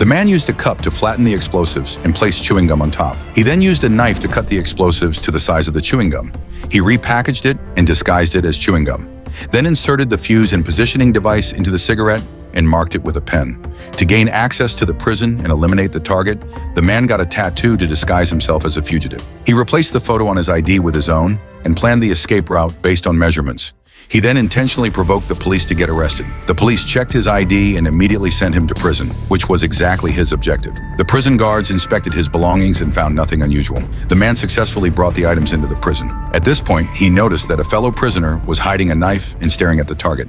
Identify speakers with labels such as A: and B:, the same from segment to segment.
A: The man used a cup to flatten the explosives and place chewing gum on top. He then used a knife to cut the explosives to the size of the chewing gum. He repackaged it and disguised it as chewing gum. Then inserted the fuse and positioning device into the cigarette and marked it with a pen. To gain access to the prison and eliminate the target, the man got a tattoo to disguise himself as a fugitive. He replaced the photo on his ID with his own and planned the escape route based on measurements. He then intentionally provoked the police to get arrested. The police checked his ID and immediately sent him to prison, which was exactly his objective. The prison guards inspected his belongings and found nothing unusual. The man successfully brought the items into the prison. At this point, he noticed that a fellow prisoner was hiding a knife and staring at the target.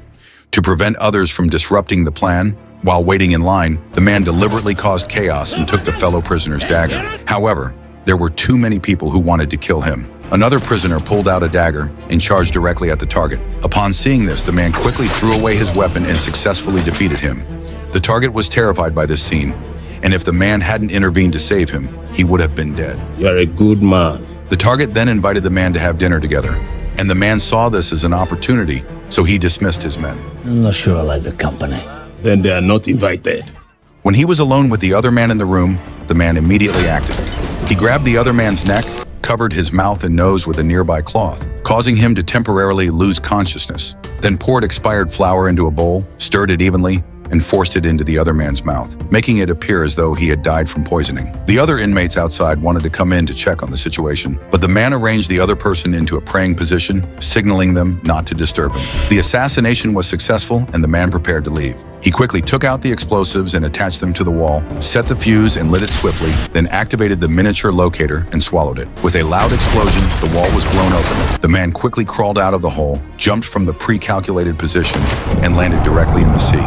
A: To prevent others from disrupting the plan, while waiting in line, the man deliberately caused chaos and took the fellow prisoner's dagger. However, there were too many people who wanted to kill him. Another prisoner pulled out a dagger and charged directly at the target. Upon seeing this, the man quickly threw away his weapon and successfully defeated him. The target was terrified by this scene, and if the man hadn't intervened to save him, he would have been dead.
B: You're a good man.
A: The target then invited the man to have dinner together, and the man saw this as an opportunity, so he dismissed his men.
C: I'm not sure I like the company.
B: Then they are not invited.
A: When he was alone with the other man in the room, the man immediately acted. He grabbed the other man's neck, covered his mouth and nose with a nearby cloth, causing him to temporarily lose consciousness, then poured expired flour into a bowl, stirred it evenly, and forced it into the other man's mouth, making it appear as though he had died from poisoning. The other inmates outside wanted to come in to check on the situation, but the man arranged the other person into a praying position, signaling them not to disturb him. The assassination was successful and the man prepared to leave. He quickly took out the explosives and attached them to the wall, set the fuse and lit it swiftly, then activated the miniature locator and swallowed it. With a loud explosion, the wall was blown open. The man quickly crawled out of the hole, jumped from the pre-calculated position, and landed directly in the sea.